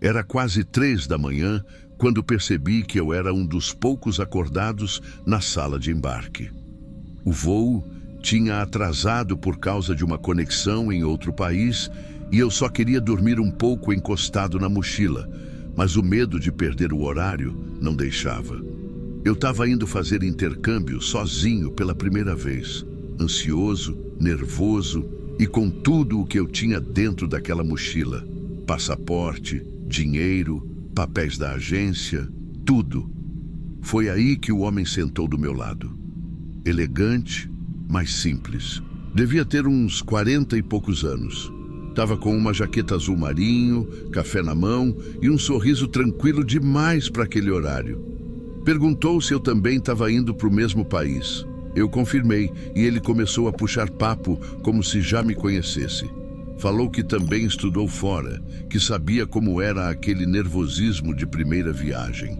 Era quase 3 da manhã quando percebi que eu era um dos poucos acordados na sala de embarque. O voo tinha atrasado por causa de uma conexão em outro país e eu só queria dormir um pouco encostado na mochila, mas o medo de perder o horário não deixava. Eu estava indo fazer intercâmbio sozinho pela primeira vez, ansioso, nervoso e com tudo o que eu tinha dentro daquela mochila: passaporte, dinheiro, papéis da agência, tudo. Foi aí que o homem sentou do meu lado. Elegante, mas simples. Devia ter uns 40 e poucos anos. Estava com uma jaqueta azul marinho, café na mão e um sorriso tranquilo demais para aquele horário. Perguntou se eu também estava indo para o mesmo país. Eu confirmei e ele começou a puxar papo como se já me conhecesse. Falou que também estudou fora, que sabia como era aquele nervosismo de primeira viagem.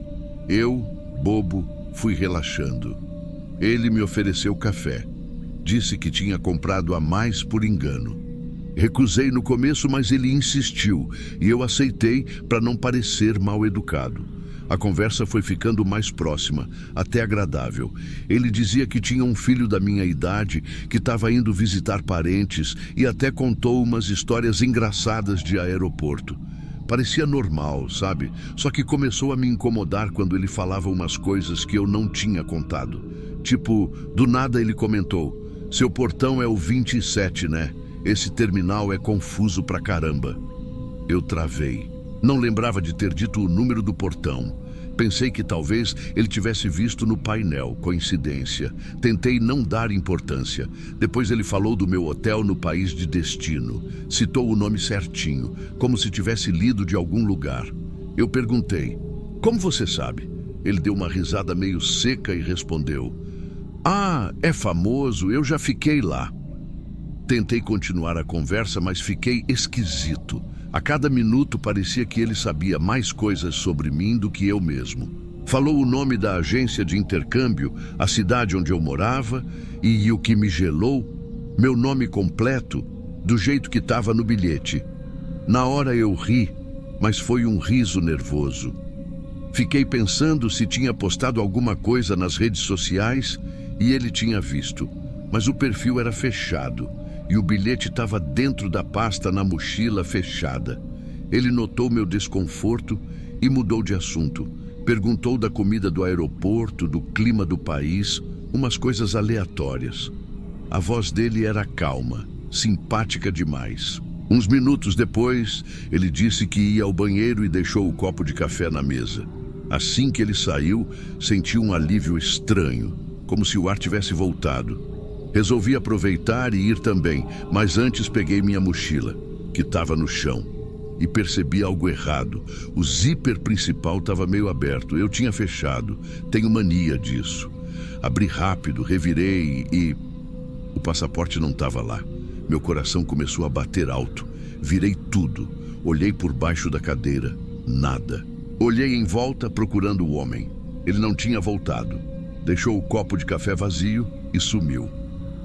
Eu, bobo, fui relaxando. Ele me ofereceu café. Disse que tinha comprado a mais por engano. Recusei no começo, mas ele insistiu e eu aceitei para não parecer mal educado. A conversa foi ficando mais próxima, até agradável. Ele dizia que tinha um filho da minha idade, que estava indo visitar parentes e até contou umas histórias engraçadas de aeroporto. Parecia normal, sabe? Só que começou a me incomodar quando ele falava umas coisas que eu não tinha contado. Tipo, do nada ele comentou: "Seu portão é o 27, né? Esse terminal é confuso pra caramba." Eu travei. Não lembrava de ter dito o número do portão. Pensei que talvez ele tivesse visto no painel, coincidência. Tentei não dar importância. Depois ele falou do meu hotel no país de destino. Citou o nome certinho, como se tivesse lido de algum lugar. Eu perguntei: "Como você sabe?" Ele deu uma risada meio seca e respondeu: "Ah, é famoso, eu já fiquei lá." Tentei continuar a conversa, mas fiquei esquisito. A cada minuto parecia que ele sabia mais coisas sobre mim do que eu mesmo. Falou o nome da agência de intercâmbio, a cidade onde eu morava e o que me gelou, meu nome completo, do jeito que estava no bilhete. Na hora eu ri, mas foi um riso nervoso. Fiquei pensando se tinha postado alguma coisa nas redes sociais e ele tinha visto, mas o perfil era fechado. E o bilhete estava dentro da pasta na mochila fechada. Ele notou meu desconforto e mudou de assunto. Perguntou da comida do aeroporto, do clima do país, umas coisas aleatórias. A voz dele era calma, simpática demais. Uns minutos depois, ele disse que ia ao banheiro e deixou o copo de café na mesa. Assim que ele saiu, senti um alívio estranho, como se o ar tivesse voltado. Resolvi aproveitar e ir também, mas antes peguei minha mochila, que estava no chão, e percebi algo errado. O zíper principal estava meio aberto, eu tinha fechado, tenho mania disso. Abri rápido, revirei e... o passaporte não estava lá. Meu coração começou a bater alto. Virei tudo, olhei por baixo da cadeira, nada. Olhei em volta procurando o homem. Ele não tinha voltado. Deixou o copo de café vazio e sumiu.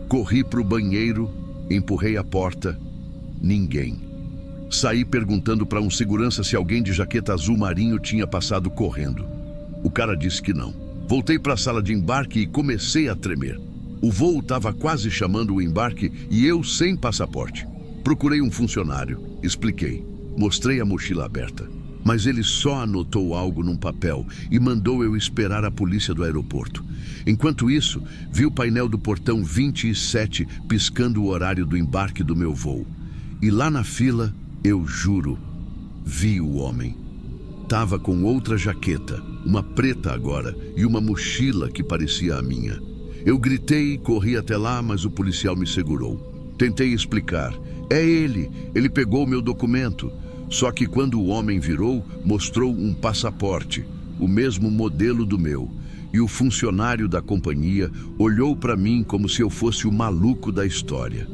Corri para o banheiro, empurrei a porta. Ninguém. Saí perguntando para um segurança se alguém de jaqueta azul marinho tinha passado correndo. O cara disse que não. Voltei para a sala de embarque e comecei a tremer. O voo estava quase chamando o embarque e eu sem passaporte. Procurei um funcionário, expliquei. Mostrei a mochila aberta. Mas ele só anotou algo num papel e mandou eu esperar a polícia do aeroporto. Enquanto isso, vi o painel do portão 27 piscando o horário do embarque do meu voo. E lá na fila, eu juro, vi o homem. Tava com outra jaqueta, uma preta agora, e uma mochila que parecia a minha. Eu gritei e corri até lá, mas o policial me segurou. Tentei explicar. É ele pegou meu documento. Só que quando o homem virou, mostrou um passaporte, o mesmo modelo do meu. E o funcionário da companhia olhou para mim como se eu fosse o maluco da história.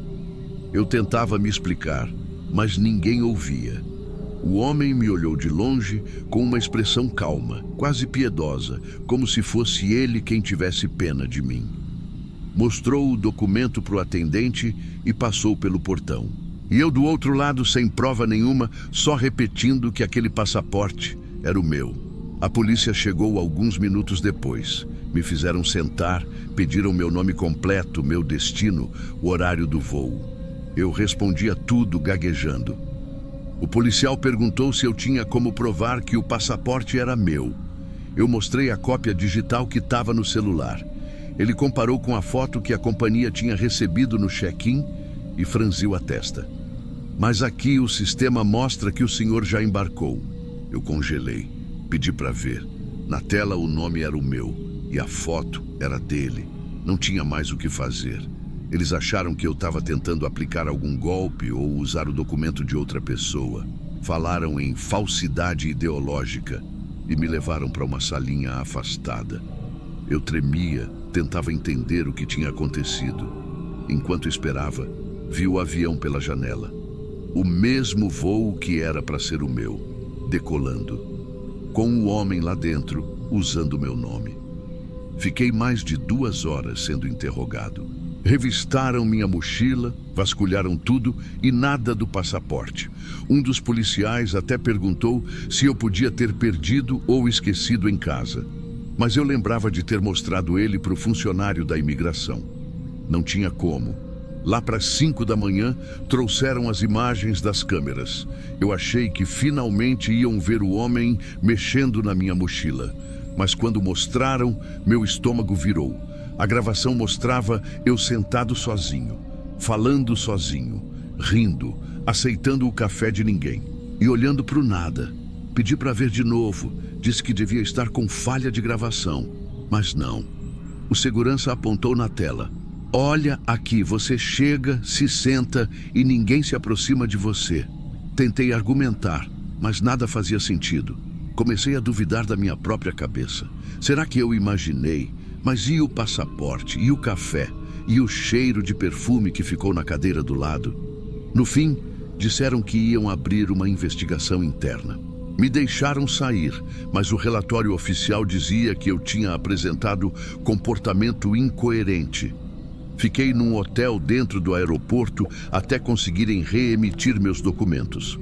Eu tentava me explicar, mas ninguém ouvia. O homem me olhou de longe com uma expressão calma, quase piedosa, como se fosse ele quem tivesse pena de mim. Mostrou o documento para o atendente e passou pelo portão. E eu do outro lado, sem prova nenhuma, só repetindo que aquele passaporte era o meu. A polícia chegou alguns minutos depois. Me fizeram sentar, pediram meu nome completo, meu destino, o horário do voo. Eu respondia tudo gaguejando. O policial perguntou se eu tinha como provar que o passaporte era meu. Eu mostrei a cópia digital que estava no celular. Ele comparou com a foto que a companhia tinha recebido no check-in e franziu a testa. Mas aqui o sistema mostra que o senhor já embarcou. Eu congelei, pedi para ver. Na tela o nome era o meu e a foto era dele. Não tinha mais o que fazer. Eles acharam que eu estava tentando aplicar algum golpe ou usar o documento de outra pessoa. Falaram em falsidade ideológica e me levaram para uma salinha afastada. Eu tremia, tentava entender o que tinha acontecido. Enquanto esperava, vi o avião pela janela. O mesmo voo que era para ser o meu, decolando, com o homem lá dentro, usando meu nome. Fiquei mais de 2 horas sendo interrogado. Revistaram minha mochila, vasculharam tudo e nada do passaporte. Um dos policiais até perguntou se eu podia ter perdido ou esquecido em casa. Mas eu lembrava de ter mostrado ele para o funcionário da imigração. Não tinha como. Lá para 5 da manhã, trouxeram as imagens das câmeras. Eu achei que finalmente iam ver o homem mexendo na minha mochila. Mas quando mostraram, meu estômago virou. A gravação mostrava eu sentado sozinho, falando sozinho, rindo, aceitando o café de ninguém e olhando para o nada. Pedi para ver de novo, disse que devia estar com falha de gravação, mas não. O segurança apontou na tela. Olha aqui, você chega, se senta e ninguém se aproxima de você. Tentei argumentar, mas nada fazia sentido. Comecei a duvidar da minha própria cabeça. Será que eu imaginei? Mas e o passaporte? E o café? E o cheiro de perfume que ficou na cadeira do lado? No fim, disseram que iam abrir uma investigação interna. Me deixaram sair, mas o relatório oficial dizia que eu tinha apresentado comportamento incoerente. Fiquei num hotel dentro do aeroporto até conseguirem reemitir meus documentos.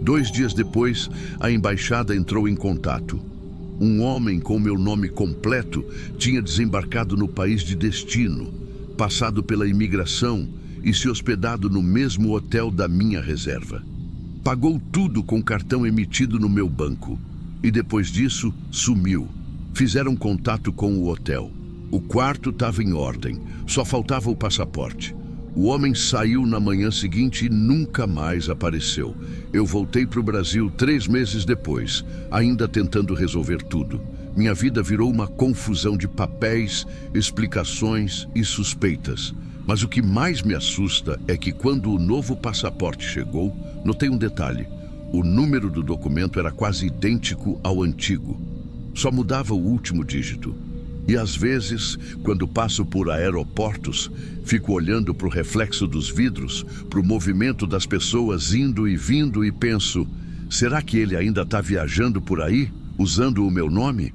2 dias depois, a embaixada entrou em contato. Um homem com meu nome completo tinha desembarcado no país de destino, passado pela imigração e se hospedado no mesmo hotel da minha reserva. Pagou tudo com cartão emitido no meu banco e depois disso sumiu. Fizeram contato com o hotel. O quarto estava em ordem, só faltava o passaporte. O homem saiu na manhã seguinte e nunca mais apareceu. Eu voltei para o Brasil 3 meses depois, ainda tentando resolver tudo. Minha vida virou uma confusão de papéis, explicações e suspeitas. Mas o que mais me assusta é que quando o novo passaporte chegou, notei um detalhe. O número do documento era quase idêntico ao antigo. Só mudava o último dígito. E às vezes, quando passo por aeroportos, fico olhando para o reflexo dos vidros, para o movimento das pessoas indo e vindo e penso, será que ele ainda está viajando por aí, usando o meu nome?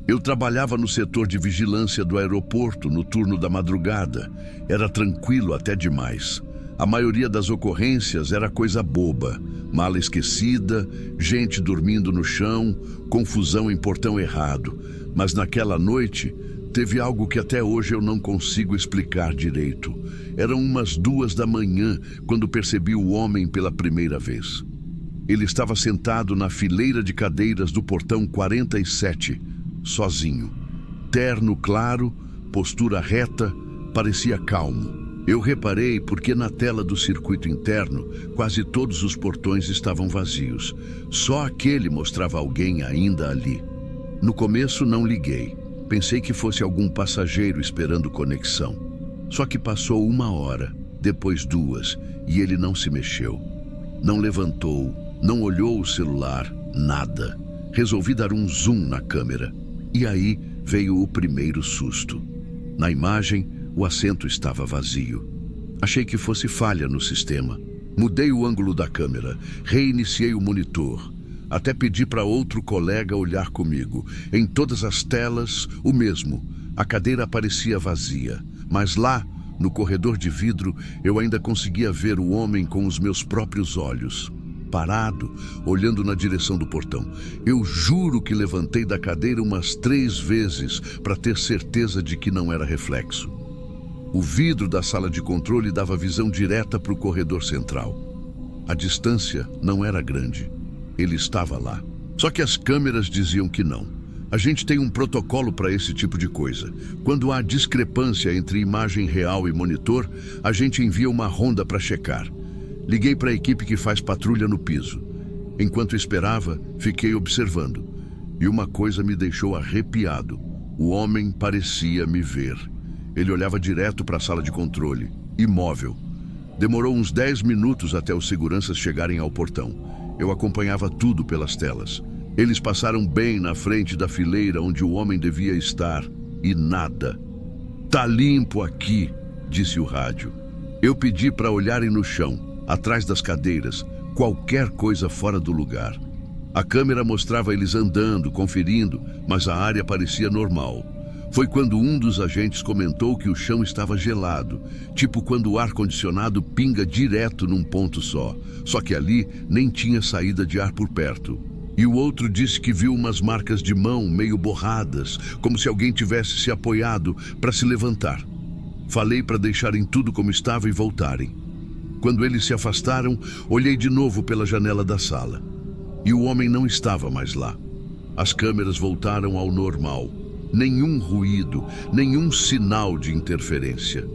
Eu trabalhava no setor de vigilância do aeroporto, no turno da madrugada. Era tranquilo até demais. A maioria das ocorrências era coisa boba. Mala esquecida, gente dormindo no chão, confusão em portão errado. Mas naquela noite, teve algo que até hoje eu não consigo explicar direito. Eram umas 2 da manhã, quando percebi o homem pela primeira vez. Ele estava sentado na fileira de cadeiras do portão 47, sozinho. Terno claro, postura reta, parecia calmo. Eu reparei porque na tela do circuito interno, quase todos os portões estavam vazios. Só aquele mostrava alguém ainda ali. No começo não liguei. Pensei que fosse algum passageiro esperando conexão. Só que passou 1 hora, depois 2, e ele não se mexeu. Não levantou, não olhou o celular, nada. Resolvi dar um zoom na câmera. E aí veio o primeiro susto. Na imagem, o assento estava vazio. Achei que fosse falha no sistema. Mudei o ângulo da câmera, reiniciei o monitor. Até pedi para outro colega olhar comigo. Em todas as telas, o mesmo. A cadeira aparecia vazia. Mas lá, no corredor de vidro, eu ainda conseguia ver o homem com os meus próprios olhos. Parado, olhando na direção do portão. Eu juro que levantei da cadeira umas 3 vezes para ter certeza de que não era reflexo. O vidro da sala de controle dava visão direta para o corredor central. A distância não era grande. Ele estava lá. Só que as câmeras diziam que não. A gente tem um protocolo para esse tipo de coisa. Quando há discrepância entre imagem real e monitor, a gente envia uma ronda para checar. Liguei para a equipe que faz patrulha no piso. Enquanto esperava, fiquei observando. E uma coisa me deixou arrepiado. O homem parecia me ver. Ele olhava direto para a sala de controle, imóvel. Demorou uns 10 minutos até os seguranças chegarem ao portão. Eu acompanhava tudo pelas telas. Eles passaram bem na frente da fileira onde o homem devia estar. E nada. "Tá limpo aqui", disse o rádio. Eu pedi para olharem no chão, atrás das cadeiras, qualquer coisa fora do lugar. A câmera mostrava eles andando, conferindo, mas a área parecia normal. Foi quando um dos agentes comentou que o chão estava gelado, tipo quando o ar-condicionado pinga direto num ponto só que ali nem tinha saída de ar por perto. E o outro disse que viu umas marcas de mão meio borradas, como se alguém tivesse se apoiado para se levantar. Falei para deixarem tudo como estava e voltarem. Quando eles se afastaram, olhei de novo pela janela da sala. E o homem não estava mais lá. As câmeras voltaram ao normal. Nenhum ruído, nenhum sinal de interferência.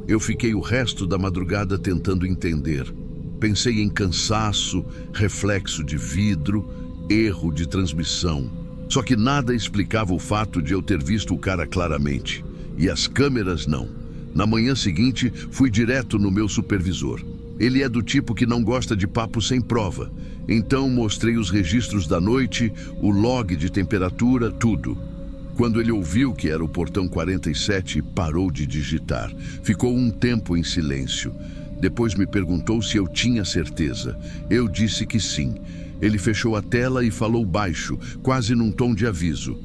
Eu fiquei o resto da madrugada tentando entender. Pensei em cansaço, reflexo de vidro, erro de transmissão. Só que nada explicava o fato de eu ter visto o cara claramente. E as câmeras não. Na manhã seguinte, fui direto no meu supervisor. Ele é do tipo que não gosta de papo sem prova. Então mostrei os registros da noite, o log de temperatura, tudo. Quando ele ouviu que era o portão 47, parou de digitar. Ficou um tempo em silêncio. Depois me perguntou se eu tinha certeza. Eu disse que sim. Ele fechou a tela e falou baixo, quase num tom de aviso.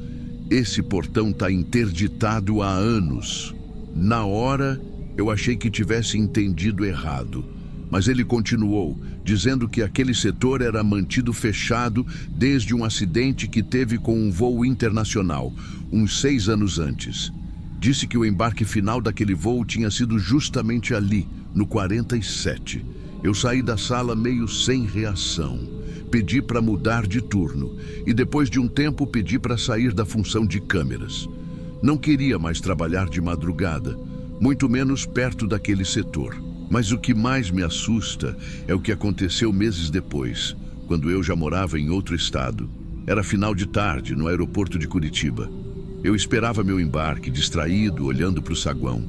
"Esse portão está interditado há anos." Na hora, eu achei que tivesse entendido errado. Mas ele continuou, dizendo que aquele setor era mantido fechado desde um acidente que teve com um voo internacional, uns 6 anos antes. Disse que o embarque final daquele voo tinha sido justamente ali, no 47. Eu saí da sala meio sem reação. Pedi para mudar de turno e depois de um tempo pedi para sair da função de câmeras. Não queria mais trabalhar de madrugada, muito menos perto daquele setor. Mas o que mais me assusta é o que aconteceu meses depois, quando eu já morava em outro estado. Era final de tarde, no aeroporto de Curitiba. Eu esperava meu embarque, distraído, olhando para o saguão.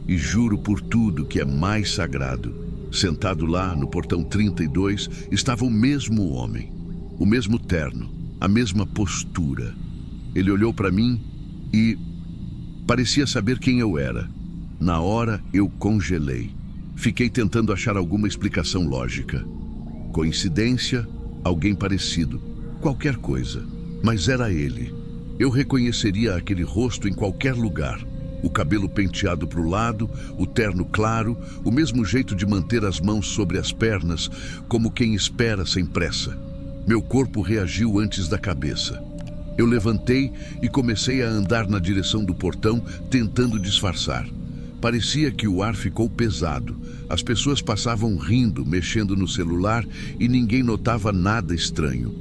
E juro por tudo que é mais sagrado. Sentado lá, no portão 32, estava o mesmo homem. O mesmo terno, a mesma postura. Ele olhou para mim e parecia saber quem eu era. Na hora, eu congelei. Fiquei tentando achar alguma explicação lógica. Coincidência? Alguém parecido. Qualquer coisa. Mas era ele. Eu reconheceria aquele rosto em qualquer lugar. O cabelo penteado para o lado, o terno claro, o mesmo jeito de manter as mãos sobre as pernas, como quem espera sem pressa. Meu corpo reagiu antes da cabeça. Eu levantei e comecei a andar na direção do portão, tentando disfarçar. Parecia que o ar ficou pesado. As pessoas passavam rindo, mexendo no celular e ninguém notava nada estranho.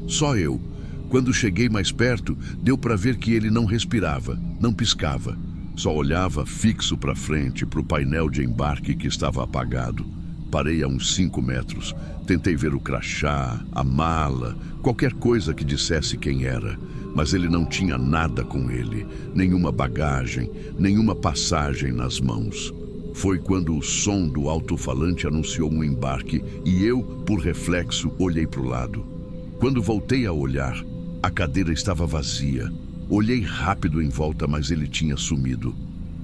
Só eu. Quando cheguei mais perto, deu para ver que ele não respirava, não piscava. Só olhava fixo para frente, para o painel de embarque que estava apagado. Parei a uns 5 metros. Tentei ver o crachá, a mala, qualquer coisa que dissesse quem era. Mas ele não tinha nada com ele, nenhuma bagagem, nenhuma passagem nas mãos. Foi quando o som do alto-falante anunciou um embarque e eu, por reflexo, olhei para o lado. Quando voltei a olhar, a cadeira estava vazia. Olhei rápido em volta, mas ele tinha sumido.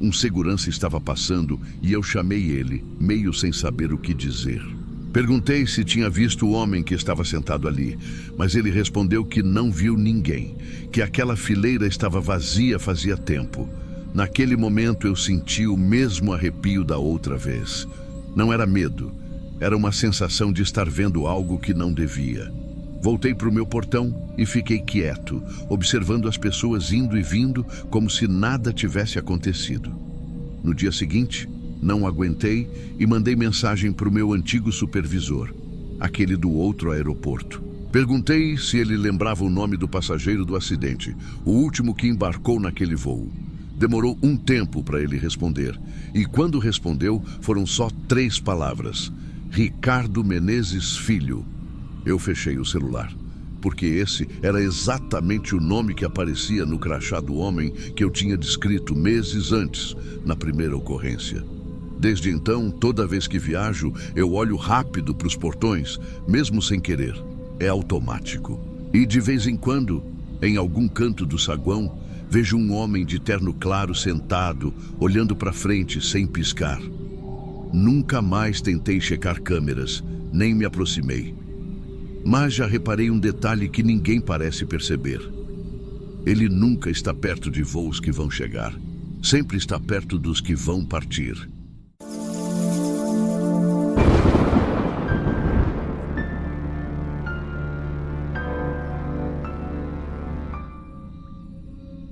Um segurança estava passando e eu chamei ele, meio sem saber o que dizer. Perguntei se tinha visto o homem que estava sentado ali, mas ele respondeu que não viu ninguém, que aquela fileira estava vazia fazia tempo. Naquele momento eu senti o mesmo arrepio da outra vez. Não era medo, era uma sensação de estar vendo algo que não devia. Voltei para o meu portão e fiquei quieto, observando as pessoas indo e vindo como se nada tivesse acontecido. No dia seguinte, não aguentei e mandei mensagem para o meu antigo supervisor, aquele do outro aeroporto. Perguntei se ele lembrava o nome do passageiro do acidente, o último que embarcou naquele voo. Demorou um tempo para ele responder, e quando respondeu, foram só 3 palavras: Ricardo Menezes Filho. Eu fechei o celular, porque esse era exatamente o nome que aparecia no crachá do homem que eu tinha descrito meses antes, na primeira ocorrência. Desde então, toda vez que viajo, eu olho rápido para os portões, mesmo sem querer. É automático. E de vez em quando, em algum canto do saguão, vejo um homem de terno claro sentado, olhando para frente sem piscar. Nunca mais tentei checar câmeras, nem me aproximei. Mas já reparei um detalhe que ninguém parece perceber. Ele nunca está perto de voos que vão chegar. Sempre está perto dos que vão partir.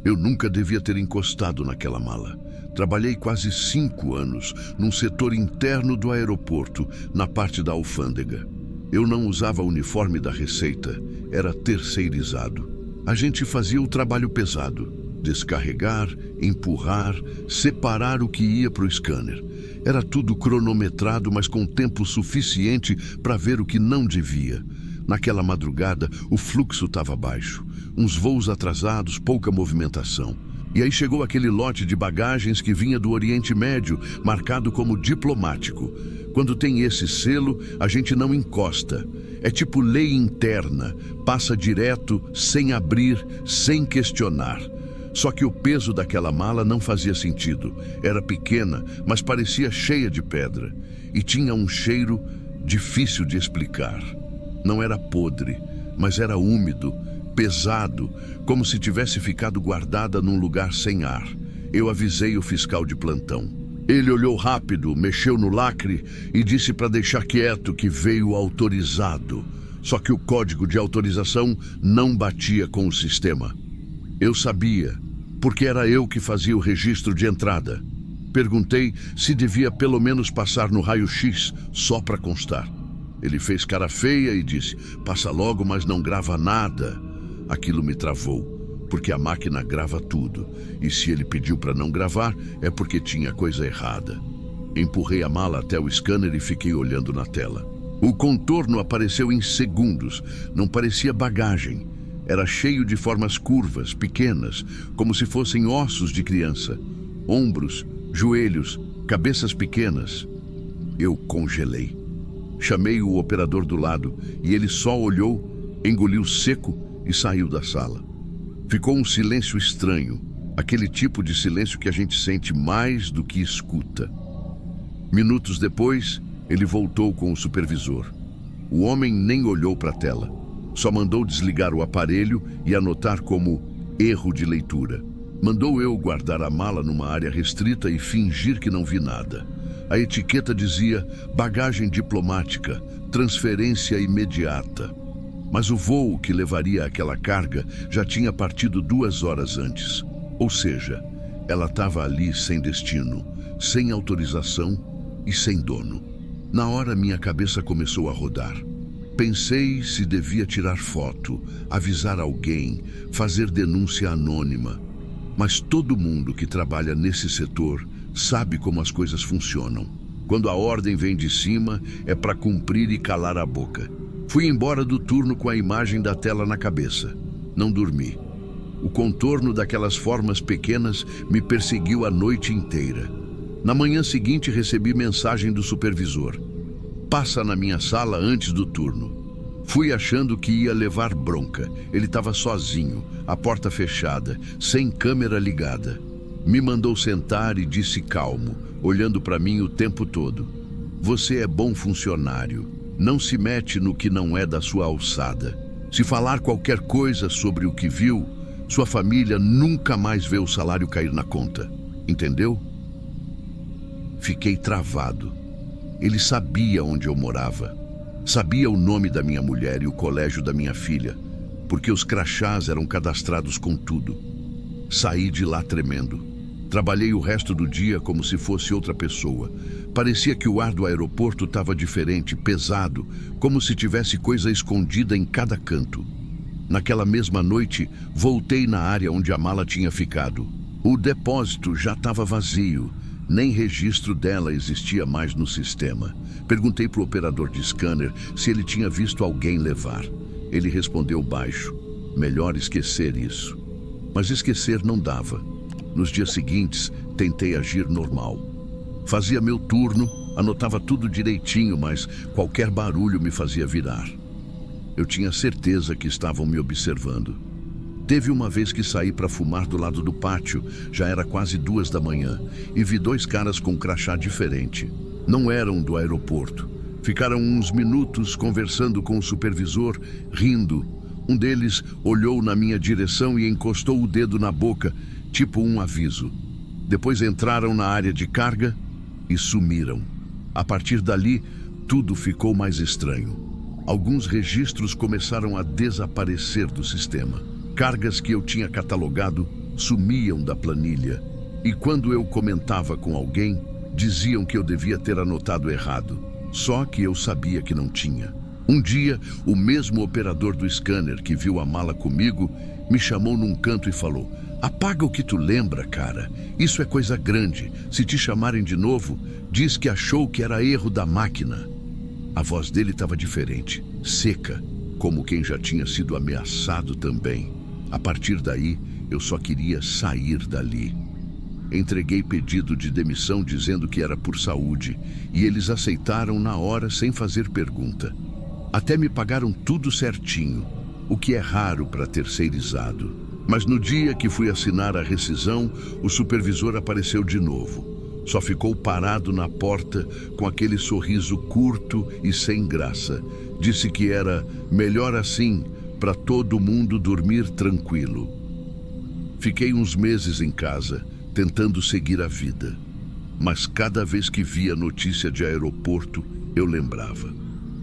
Eu nunca devia ter encostado naquela mala. Trabalhei quase 5 anos num setor interno do aeroporto, na parte da alfândega. Eu não usava o uniforme da Receita, era terceirizado. A gente fazia o trabalho pesado: descarregar, empurrar, separar o que ia para o scanner. Era tudo cronometrado, mas com tempo suficiente para ver o que não devia. Naquela madrugada, o fluxo estava baixo. Uns voos atrasados, pouca movimentação. E aí chegou aquele lote de bagagens que vinha do Oriente Médio, marcado como diplomático. Quando tem esse selo, a gente não encosta. É tipo lei interna, passa direto, sem abrir, sem questionar. Só que o peso daquela mala não fazia sentido. Era pequena, mas parecia cheia de pedra. E tinha um cheiro difícil de explicar. Não era podre, mas era úmido, pesado, como se tivesse ficado guardada num lugar sem ar. Eu avisei o fiscal de plantão. Ele olhou rápido, mexeu no lacre e disse para deixar quieto, que veio autorizado. Só que o código de autorização não batia com o sistema. Eu sabia, porque era eu que fazia o registro de entrada. Perguntei se devia pelo menos passar no raio-x, só para constar. Ele fez cara feia e disse: passa logo, mas não grava nada. Aquilo me travou, porque a máquina grava tudo. E se ele pediu para não gravar, é porque tinha coisa errada. Empurrei a mala até o scanner e fiquei olhando na tela. O contorno apareceu em segundos. Não parecia bagagem. Era cheio de formas curvas, pequenas, como se fossem ossos de criança. Ombros, joelhos, cabeças pequenas. Eu congelei. Chamei o operador do lado e ele só olhou, engoliu seco e saiu da sala. Ficou um silêncio estranho, aquele tipo de silêncio que a gente sente mais do que escuta. Minutos depois, ele voltou com o supervisor. O homem nem olhou para a tela, só mandou desligar o aparelho e anotar como erro de leitura. Mandou eu guardar a mala numa área restrita e fingir que não vi nada. A etiqueta dizia bagagem diplomática, transferência imediata. Mas o voo que levaria aquela carga já tinha partido 2 horas antes. Ou seja, ela estava ali sem destino, sem autorização e sem dono. Na hora minha cabeça começou a rodar. Pensei se devia tirar foto, avisar alguém, fazer denúncia anônima. Mas todo mundo que trabalha nesse setor sabe como as coisas funcionam. Quando a ordem vem de cima, é para cumprir e calar a boca. Fui embora do turno com a imagem da tela na cabeça. Não dormi. O contorno daquelas formas pequenas me perseguiu a noite inteira. Na manhã seguinte recebi mensagem do supervisor. Passa na minha sala antes do turno. Fui achando que ia levar bronca. Ele estava sozinho, a porta fechada, sem câmera ligada. Me mandou sentar e disse calmo, olhando para mim o tempo todo: você é bom funcionário. Não se mete no que não é da sua alçada. Se falar qualquer coisa sobre o que viu, sua família nunca mais vê o salário cair na conta. Entendeu? Fiquei travado. Ele sabia onde eu morava. Sabia o nome da minha mulher e o colégio da minha filha, porque os crachás eram cadastrados com tudo. Saí de lá tremendo. Trabalhei o resto do dia como se fosse outra pessoa. Parecia que o ar do aeroporto estava diferente, pesado, como se tivesse coisa escondida em cada canto. Naquela mesma noite, voltei na área onde a mala tinha ficado. O depósito já estava vazio. Nem registro dela existia mais no sistema. Perguntei para o operador de scanner se ele tinha visto alguém levar. Ele respondeu baixo: melhor esquecer isso. Mas esquecer não dava. Nos dias seguintes, tentei agir normal. Fazia meu turno, anotava tudo direitinho, mas qualquer barulho me fazia virar. Eu tinha certeza que estavam me observando. Teve uma vez que saí para fumar do lado do pátio, já era quase 2 da manhã, e vi 2 caras com crachá diferente. Não eram do aeroporto. Ficaram uns minutos conversando com o supervisor, rindo. Um deles olhou na minha direção e encostou o dedo na boca, tipo um aviso. Depois entraram na área de carga e sumiram. A partir dali, tudo ficou mais estranho. Alguns registros começaram a desaparecer do sistema. Cargas que eu tinha catalogado sumiam da planilha. E quando eu comentava com alguém, diziam que eu devia ter anotado errado. Só que eu sabia que não tinha. Um dia, o mesmo operador do scanner que viu a mala comigo me chamou num canto e falou: apaga o que tu lembra, cara. Isso é coisa grande. Se te chamarem de novo, diz que achou que era erro da máquina. A voz dele estava diferente, seca, como quem já tinha sido ameaçado também. A partir daí, eu só queria sair dali. Entreguei pedido de demissão dizendo que era por saúde, e eles aceitaram na hora sem fazer pergunta. Até me pagaram tudo certinho, o que é raro para terceirizado. Mas no dia que fui assinar a rescisão, o supervisor apareceu de novo. Só ficou parado na porta com aquele sorriso curto e sem graça. Disse que era melhor assim, para todo mundo dormir tranquilo. Fiquei uns meses em casa, tentando seguir a vida. Mas cada vez que via notícia de aeroporto, eu lembrava.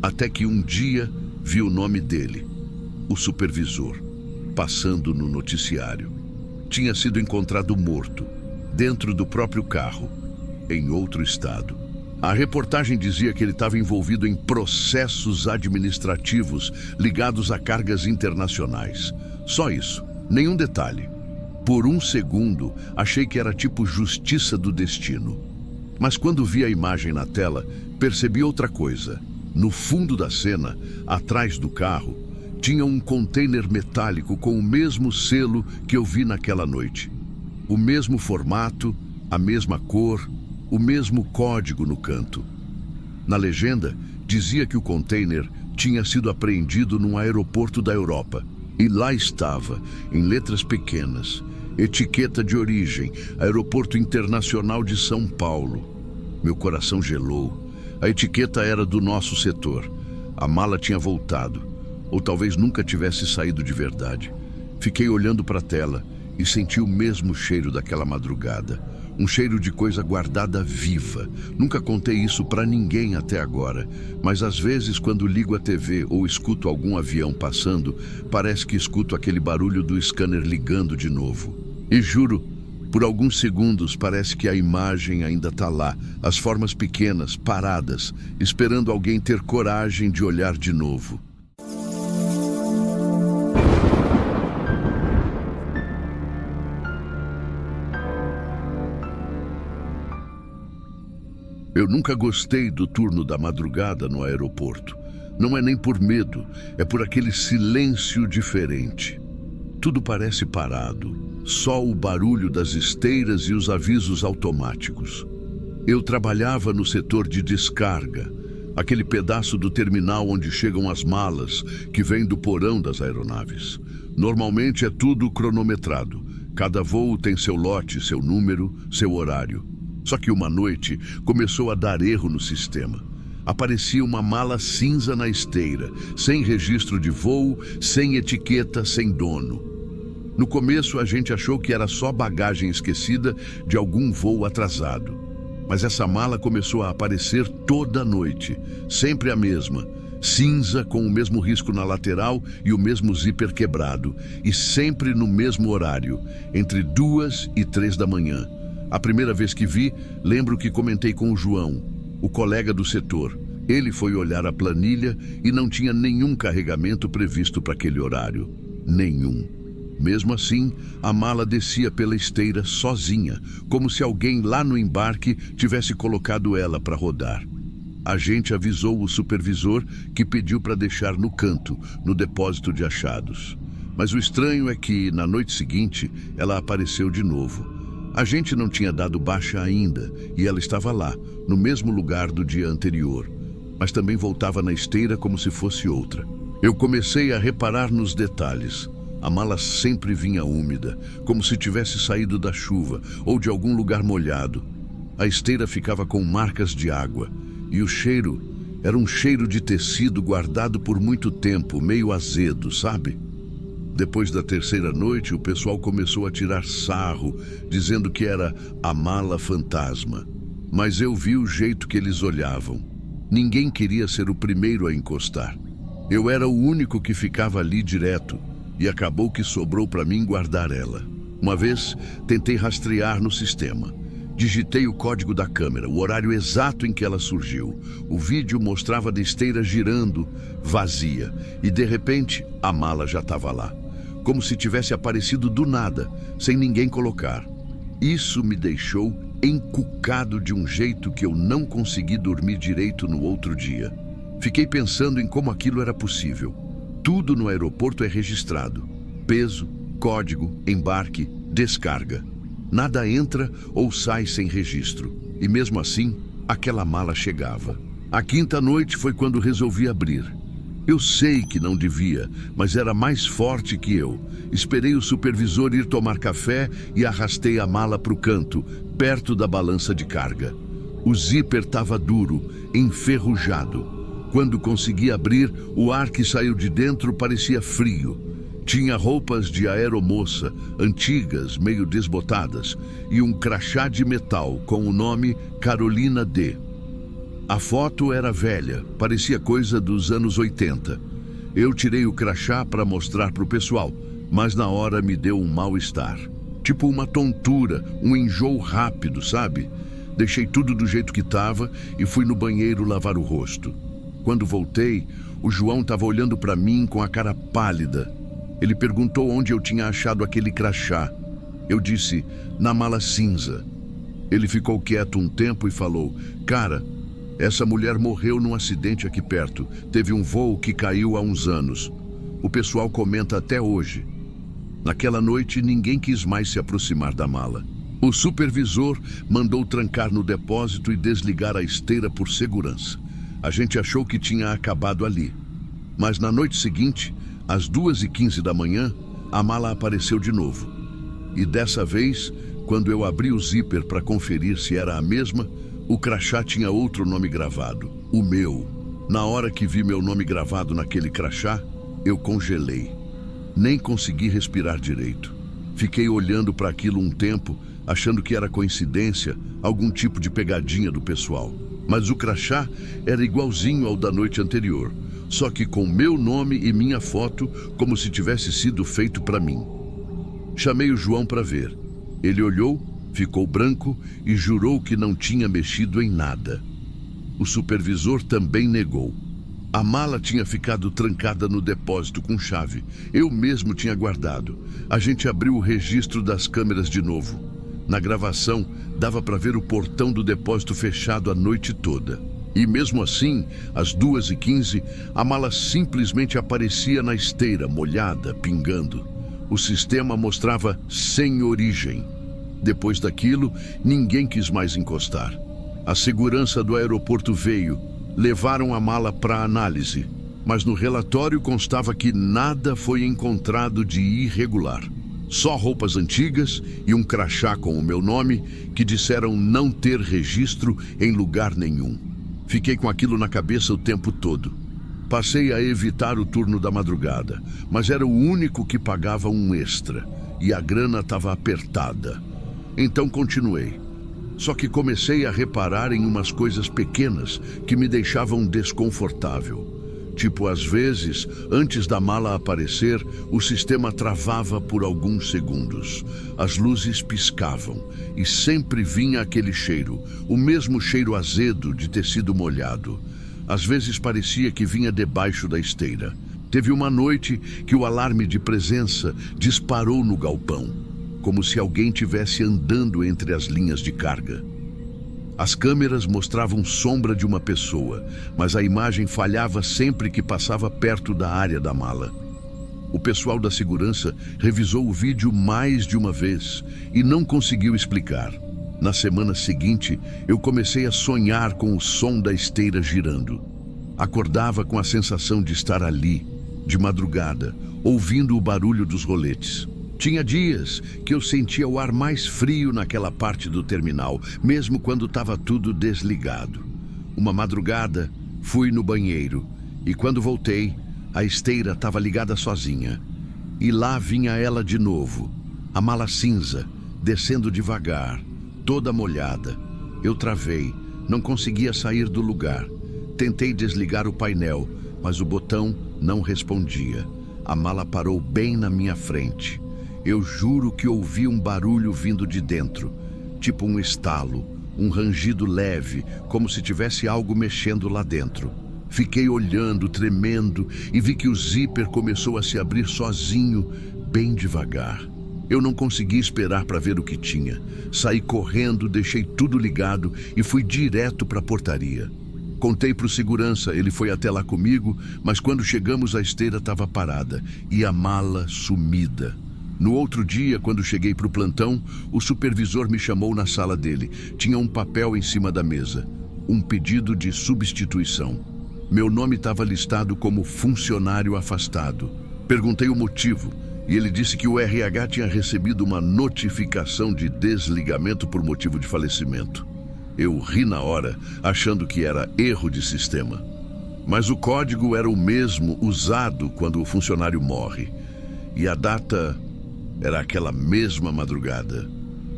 Até que um dia vi o nome dele, o supervisor, passando no noticiário. Tinha sido encontrado morto, dentro do próprio carro, em outro estado. A reportagem dizia que ele estava envolvido em processos administrativos ligados a cargas internacionais. Só isso, nenhum detalhe. Por um segundo, achei que era tipo justiça do destino. Mas quando vi a imagem na tela, percebi outra coisa. No fundo da cena, atrás do carro, tinha um container metálico com o mesmo selo que eu vi naquela noite. O mesmo formato, a mesma cor, o mesmo código no canto. Na legenda, dizia que o container tinha sido apreendido num aeroporto da Europa. E lá estava, em letras pequenas, etiqueta de origem, Aeroporto Internacional de São Paulo. Meu coração gelou. A etiqueta era do nosso setor. A mala tinha voltado, ou talvez nunca tivesse saído de verdade. Fiquei olhando para a tela e senti o mesmo cheiro daquela madrugada. Um cheiro de coisa guardada viva. Nunca contei isso para ninguém até agora, mas às vezes quando ligo a TV ou escuto algum avião passando, parece que escuto aquele barulho do scanner ligando de novo. E juro, por alguns segundos parece que a imagem ainda está lá, as formas pequenas, paradas, esperando alguém ter coragem de olhar de novo. Eu nunca gostei do turno da madrugada no aeroporto. Não é nem por medo, é por aquele silêncio diferente. Tudo parece parado, só o barulho das esteiras e os avisos automáticos. Eu trabalhava no setor de descarga, aquele pedaço do terminal onde chegam as malas que vêm do porão das aeronaves. Normalmente é tudo cronometrado. Cada voo tem seu lote, seu número, seu horário. Só que uma noite começou a dar erro no sistema. aparecia uma mala cinza na esteira, sem registro de voo, sem etiqueta, sem dono. No começo, a gente achou que era só bagagem esquecida de algum voo atrasado. Mas essa mala começou a aparecer toda noite, sempre a mesma, cinza com o mesmo risco na lateral e o mesmo zíper quebrado, e sempre no mesmo horário, entre 2 e 3 da manhã. A primeira vez que vi, lembro que comentei com o João, o colega do setor. Ele foi olhar a planilha e não tinha nenhum carregamento previsto para aquele horário. Nenhum. Mesmo assim, a mala descia pela esteira sozinha, como se alguém lá no embarque tivesse colocado ela para rodar. A gente avisou o supervisor, que pediu para deixar no canto, no depósito de achados. Mas o estranho é que, na noite seguinte, ela apareceu de novo. A gente não tinha dado baixa ainda, e ela estava lá, no mesmo lugar do dia anterior, mas também voltava na esteira como se fosse outra. Eu comecei a reparar nos detalhes. A mala sempre vinha úmida, como se tivesse saído da chuva ou de algum lugar molhado. A esteira ficava com marcas de água, e o cheiro era um cheiro de tecido guardado por muito tempo, meio azedo, sabe? Depois da terceira noite, o pessoal começou a tirar sarro, dizendo que era a mala fantasma. Mas eu vi o jeito que eles olhavam. Ninguém queria ser o primeiro a encostar. Eu era o único que ficava ali direto, e acabou que sobrou para mim guardar ela. Uma vez, tentei rastrear no sistema. Digitei o código da câmera, o horário exato em que ela surgiu. O vídeo mostrava a esteira girando, vazia, e de repente, a mala já estava lá. Como se tivesse aparecido do nada, sem ninguém colocar. Isso me deixou encucado de um jeito que eu não consegui dormir direito no outro dia. Fiquei pensando em como aquilo era possível. Tudo no aeroporto é registrado. Peso, código, embarque, descarga. Nada entra ou sai sem registro. E mesmo assim, aquela mala chegava. A quinta noite foi quando resolvi abrir. Eu sei que não devia, mas era mais forte que eu. Esperei o supervisor ir tomar café e arrastei a mala para o canto, perto da balança de carga. O zíper estava duro, enferrujado. Quando consegui abrir, o ar que saiu de dentro parecia frio. Tinha roupas de aeromoça, antigas, meio desbotadas, e um crachá de metal com o nome Carolina D. A foto era velha, parecia coisa dos anos 80. Eu tirei o crachá para mostrar para o pessoal, mas na hora me deu um mal-estar. Tipo uma tontura, um enjoo rápido, sabe? Deixei tudo do jeito que estava e fui no banheiro lavar o rosto. Quando voltei, o João estava olhando para mim com a cara pálida. Ele perguntou onde eu tinha achado aquele crachá. Eu disse, na mala cinza. Ele ficou quieto um tempo e falou, cara, essa mulher morreu num acidente aqui perto. Teve um voo que caiu há uns anos. O pessoal comenta até hoje. Naquela noite, ninguém quis mais se aproximar da mala. O supervisor mandou trancar no depósito e desligar a esteira por segurança. A gente achou que tinha acabado ali. Mas na noite seguinte, às 2h15 da manhã, a mala apareceu de novo. E dessa vez, quando eu abri o zíper para conferir se era a mesma, o crachá tinha outro nome gravado, o meu. Na hora que vi meu nome gravado naquele crachá, eu congelei. Nem consegui respirar direito. Fiquei olhando para aquilo um tempo, achando que era coincidência, algum tipo de pegadinha do pessoal. Mas o crachá era igualzinho ao da noite anterior, só que com meu nome e minha foto, como se tivesse sido feito para mim. Chamei o João para ver. Ele olhou, ficou branco e jurou que não tinha mexido em nada. O supervisor também negou. A mala tinha ficado trancada no depósito com chave. Eu mesmo tinha guardado. A gente abriu o registro das câmeras de novo. Na gravação, dava para ver o portão do depósito fechado a noite toda. E mesmo assim, às 2h15, a mala simplesmente aparecia na esteira, molhada, pingando. O sistema mostrava sem origem. Depois daquilo, ninguém quis mais encostar. A segurança do aeroporto veio, levaram a mala para análise, mas no relatório constava que nada foi encontrado de irregular. Só roupas antigas e um crachá com o meu nome que disseram não ter registro em lugar nenhum. Fiquei com aquilo na cabeça o tempo todo. Passei a evitar o turno da madrugada, mas era o único que pagava um extra, e a grana estava apertada. Então continuei. Só que comecei a reparar em umas coisas pequenas que me deixavam desconfortável. Tipo, às vezes, antes da mala aparecer, o sistema travava por alguns segundos. As luzes piscavam e sempre vinha aquele cheiro, o mesmo cheiro azedo de tecido molhado. Às vezes parecia que vinha debaixo da esteira. Teve uma noite que o alarme de presença disparou no galpão, como se alguém tivesse andando entre as linhas de carga. As câmeras mostravam sombra de uma pessoa, mas a imagem falhava sempre que passava perto da área da mala. O pessoal da segurança revisou o vídeo mais de uma vez e não conseguiu explicar. Na semana seguinte, eu comecei a sonhar com o som da esteira girando. Acordava com a sensação de estar ali, de madrugada, ouvindo o barulho dos roletes. Tinha dias que eu sentia o ar mais frio naquela parte do terminal, mesmo quando estava tudo desligado. Uma madrugada, fui no banheiro e quando voltei, a esteira estava ligada sozinha. E lá vinha ela de novo, a mala cinza, descendo devagar, toda molhada. Eu travei, não conseguia sair do lugar. Tentei desligar o painel, mas o botão não respondia. A mala parou bem na minha frente. Eu juro que ouvi um barulho vindo de dentro, tipo um estalo, um rangido leve, como se tivesse algo mexendo lá dentro. Fiquei olhando, tremendo, e vi que o zíper começou a se abrir sozinho, bem devagar. Eu não consegui esperar para ver o que tinha. Saí correndo, deixei tudo ligado e fui direto para a portaria. Contei para o segurança, ele foi até lá comigo, mas quando chegamos a esteira estava parada e a mala sumida. No outro dia, quando cheguei para o plantão, o supervisor me chamou na sala dele. Tinha um papel em cima da mesa, um pedido de substituição. Meu nome estava listado como funcionário afastado. Perguntei o motivo e ele disse que o RH tinha recebido uma notificação de desligamento por motivo de falecimento. Eu ri na hora, achando que era erro de sistema. Mas o código era o mesmo usado quando o funcionário morre. E a data era aquela mesma madrugada.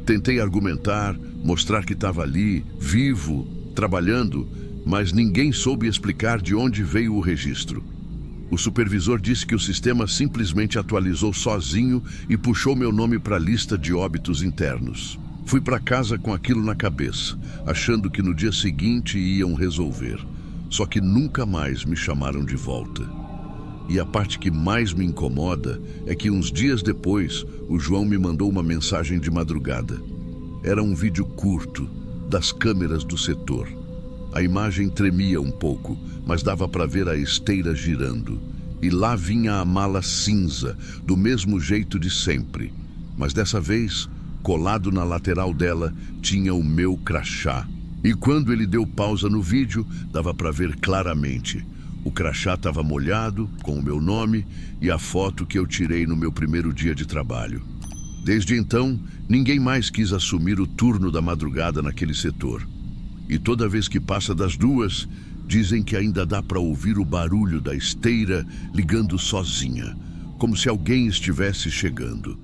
Tentei argumentar, mostrar que estava ali, vivo, trabalhando, mas ninguém soube explicar de onde veio o registro. O supervisor disse que o sistema simplesmente atualizou sozinho e puxou meu nome para a lista de óbitos internos. Fui para casa com aquilo na cabeça, achando que no dia seguinte iam resolver. Só que nunca mais me chamaram de volta. E a parte que mais me incomoda é que uns dias depois, o João me mandou uma mensagem de madrugada. Era um vídeo curto, das câmeras do setor. A imagem tremia um pouco, mas dava para ver a esteira girando. E lá vinha a mala cinza, do mesmo jeito de sempre. Mas dessa vez, colado na lateral dela, tinha o meu crachá. E quando ele deu pausa no vídeo, dava para ver claramente. O crachá estava molhado, com o meu nome e a foto que eu tirei no meu primeiro dia de trabalho. Desde então, ninguém mais quis assumir o turno da madrugada naquele setor. E toda vez que passa das 2, dizem que ainda dá para ouvir o barulho da esteira ligando sozinha, como se alguém estivesse chegando.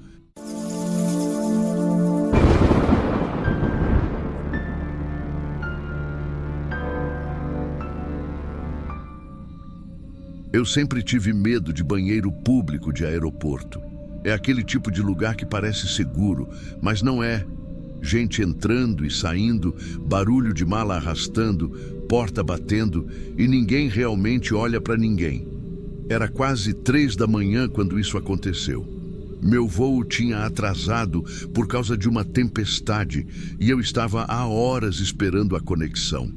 Eu sempre tive medo de banheiro público de aeroporto. É aquele tipo de lugar que parece seguro, mas não é. Gente entrando e saindo, barulho de mala arrastando, porta batendo e ninguém realmente olha para ninguém. Era quase 3 da manhã quando isso aconteceu. Meu voo tinha atrasado por causa de uma tempestade e eu estava há horas esperando a conexão.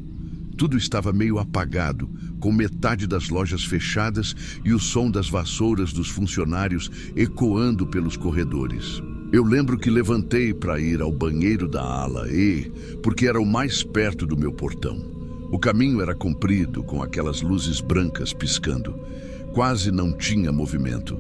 Tudo estava meio apagado, com metade das lojas fechadas e o som das vassouras dos funcionários ecoando pelos corredores. Eu lembro que levantei para ir ao banheiro da ala porque era o mais perto do meu portão. O caminho era comprido, com aquelas luzes brancas piscando. Quase não tinha movimento.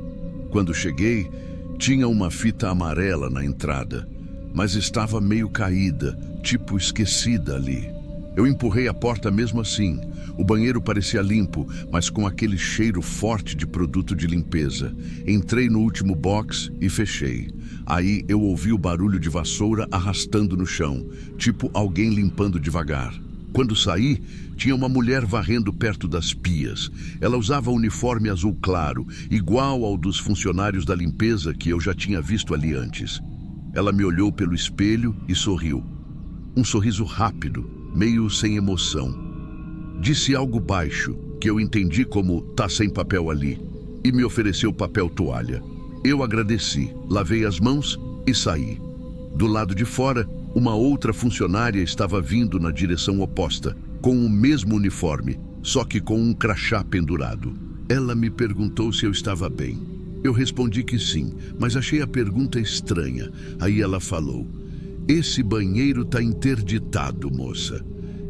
Quando cheguei, tinha uma fita amarela na entrada, mas estava meio caída, tipo esquecida ali. Eu empurrei a porta mesmo assim. O banheiro parecia limpo, mas com aquele cheiro forte de produto de limpeza. Entrei no último box e fechei. Aí eu ouvi o barulho de vassoura arrastando no chão, tipo alguém limpando devagar. Quando saí, tinha uma mulher varrendo perto das pias. Ela usava uniforme azul claro, igual ao dos funcionários da limpeza que eu já tinha visto ali antes. Ela me olhou pelo espelho e sorriu. Um sorriso rápido, meio sem emoção. Disse algo baixo, que eu entendi como "tá sem papel ali", e me ofereceu papel toalha. Eu agradeci, lavei as mãos e saí. Do lado de fora, uma outra funcionária estava vindo na direção oposta, com o mesmo uniforme, só que com um crachá pendurado. Ela me perguntou se eu estava bem. Eu respondi que sim, mas achei a pergunta estranha. Aí ela falou: "Esse banheiro está interditado, moça.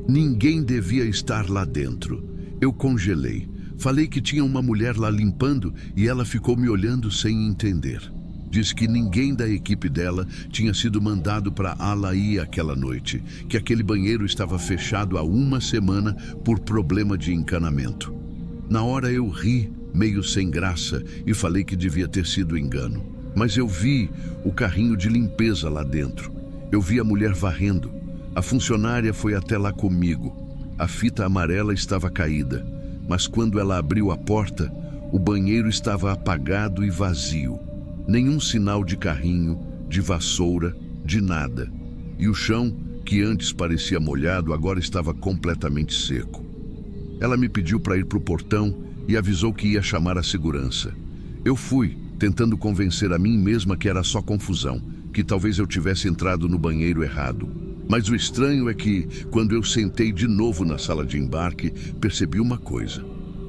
Ninguém devia estar lá dentro." Eu congelei. Falei que tinha uma mulher lá limpando e ela ficou me olhando sem entender. Disse que ninguém da equipe dela tinha sido mandado para Al-Ain aquela noite, que aquele banheiro estava fechado há uma semana por problema de encanamento. Na hora eu ri, meio sem graça, e falei que devia ter sido engano. Mas eu vi o carrinho de limpeza lá dentro. Eu vi a mulher varrendo. A funcionária foi até lá comigo. A fita amarela estava caída, mas quando ela abriu a porta, o banheiro estava apagado e vazio. Nenhum sinal de carrinho, de vassoura, de nada. E o chão, que antes parecia molhado, agora estava completamente seco. Ela me pediu para ir para o portão e avisou que ia chamar a segurança. Eu fui, tentando convencer a mim mesma que era só confusão, que talvez eu tivesse entrado no banheiro errado. Mas o estranho é que, quando eu sentei de novo na sala de embarque, percebi uma coisa.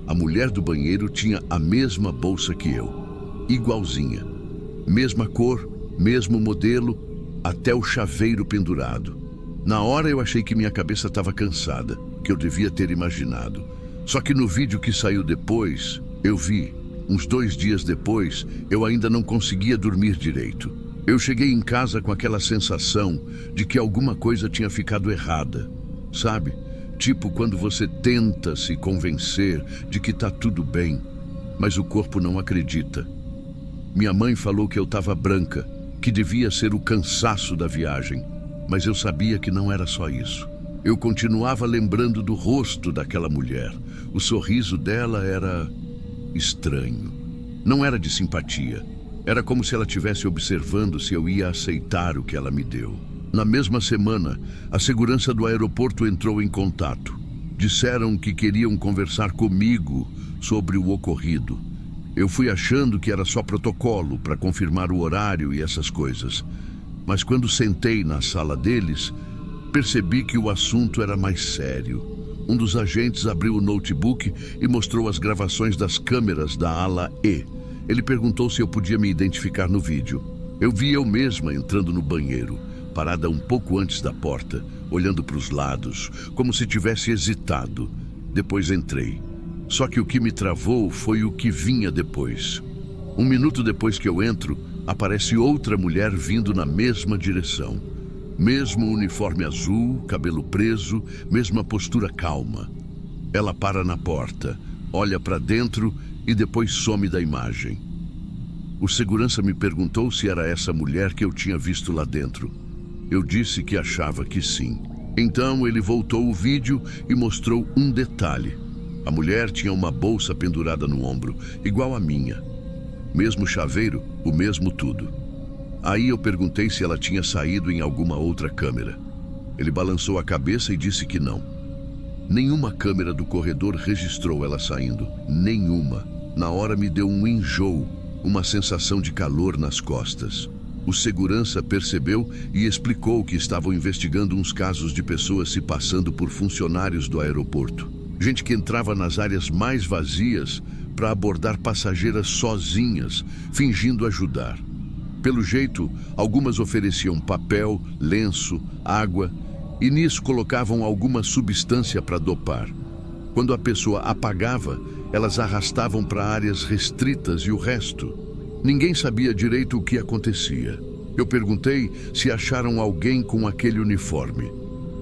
A mulher do banheiro tinha a mesma bolsa que eu, igualzinha. Mesma cor, mesmo modelo, até o chaveiro pendurado. Na hora eu achei que minha cabeça estava cansada, que eu devia ter imaginado. Só que no vídeo que saiu depois, eu vi. Uns 2 dias depois, eu ainda não conseguia dormir direito. Eu cheguei em casa com aquela sensação de que alguma coisa tinha ficado errada, sabe? Tipo quando você tenta se convencer de que tá tudo bem, mas o corpo não acredita. Minha mãe falou que eu estava branca, que devia ser o cansaço da viagem, mas eu sabia que não era só isso. Eu continuava lembrando do rosto daquela mulher. O sorriso dela era estranho. Não era de simpatia. Era como se ela estivesse observando se eu ia aceitar o que ela me deu. Na mesma semana, a segurança do aeroporto entrou em contato. Disseram que queriam conversar comigo sobre o ocorrido. Eu fui achando que era só protocolo para confirmar o horário e essas coisas. Mas quando sentei na sala deles, percebi que o assunto era mais sério. Um dos agentes abriu o notebook e mostrou as gravações das câmeras da ala E. Ele perguntou se eu podia me identificar no vídeo. Eu vi eu mesma entrando no banheiro, parada um pouco antes da porta, olhando para os lados, como se tivesse hesitado. Depois entrei. Só que o que me travou foi o que vinha depois. 1 minuto depois que eu entro, aparece outra mulher vindo na mesma direção. Mesmo uniforme azul, cabelo preso, mesma postura calma. Ela para na porta, olha para dentro e depois some da imagem. O segurança me perguntou se era essa mulher que eu tinha visto lá dentro. Eu disse que achava que sim. Então ele voltou o vídeo e mostrou um detalhe. A mulher tinha uma bolsa pendurada no ombro, igual a minha. Mesmo chaveiro, o mesmo tudo. Aí eu perguntei se ela tinha saído em alguma outra câmera. Ele balançou a cabeça e disse que não. Nenhuma câmera do corredor registrou ela saindo. Nenhuma. Na hora me deu um enjoo, uma sensação de calor nas costas. O segurança percebeu e explicou que estavam investigando uns casos de pessoas se passando por funcionários do aeroporto. Gente que entrava nas áreas mais vazias para abordar passageiras sozinhas, fingindo ajudar. Pelo jeito, algumas ofereciam papel, lenço, água e nisso colocavam alguma substância para dopar. Quando a pessoa apagava, elas arrastavam para áreas restritas e o resto. Ninguém sabia direito o que acontecia. Eu perguntei se acharam alguém com aquele uniforme.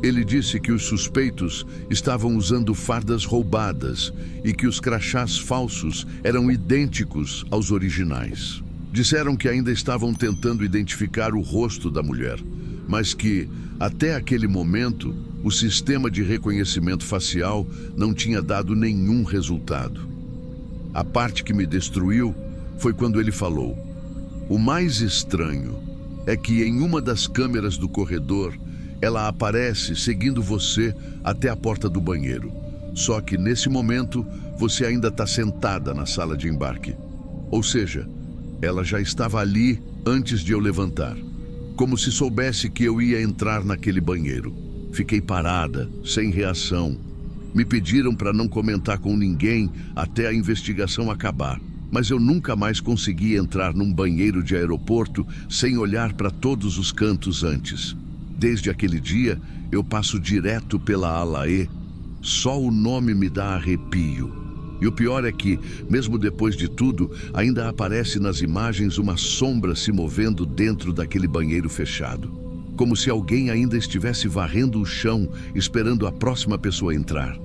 Ele disse que os suspeitos estavam usando fardas roubadas e que os crachás falsos eram idênticos aos originais. Disseram que ainda estavam tentando identificar o rosto da mulher, mas que, até aquele momento, o sistema de reconhecimento facial não tinha dado nenhum resultado. A parte que me destruiu foi quando ele falou: "O mais estranho é que em uma das câmeras do corredor, ela aparece seguindo você até a porta do banheiro. Só que nesse momento, você ainda está sentada na sala de embarque. Ou seja, ela já estava ali antes de eu levantar, como se soubesse que eu ia entrar naquele banheiro. Fiquei parada, sem reação. Me pediram para não comentar com ninguém até a investigação acabar. Mas eu nunca mais consegui entrar num banheiro de aeroporto sem olhar para todos os cantos antes. Desde aquele dia, eu passo direto pela ala E. Só o nome me dá arrepio. E o pior é que, mesmo depois de tudo, ainda aparece nas imagens uma sombra se movendo dentro daquele banheiro fechado. Como se alguém ainda estivesse varrendo o chão, esperando a próxima pessoa entrar.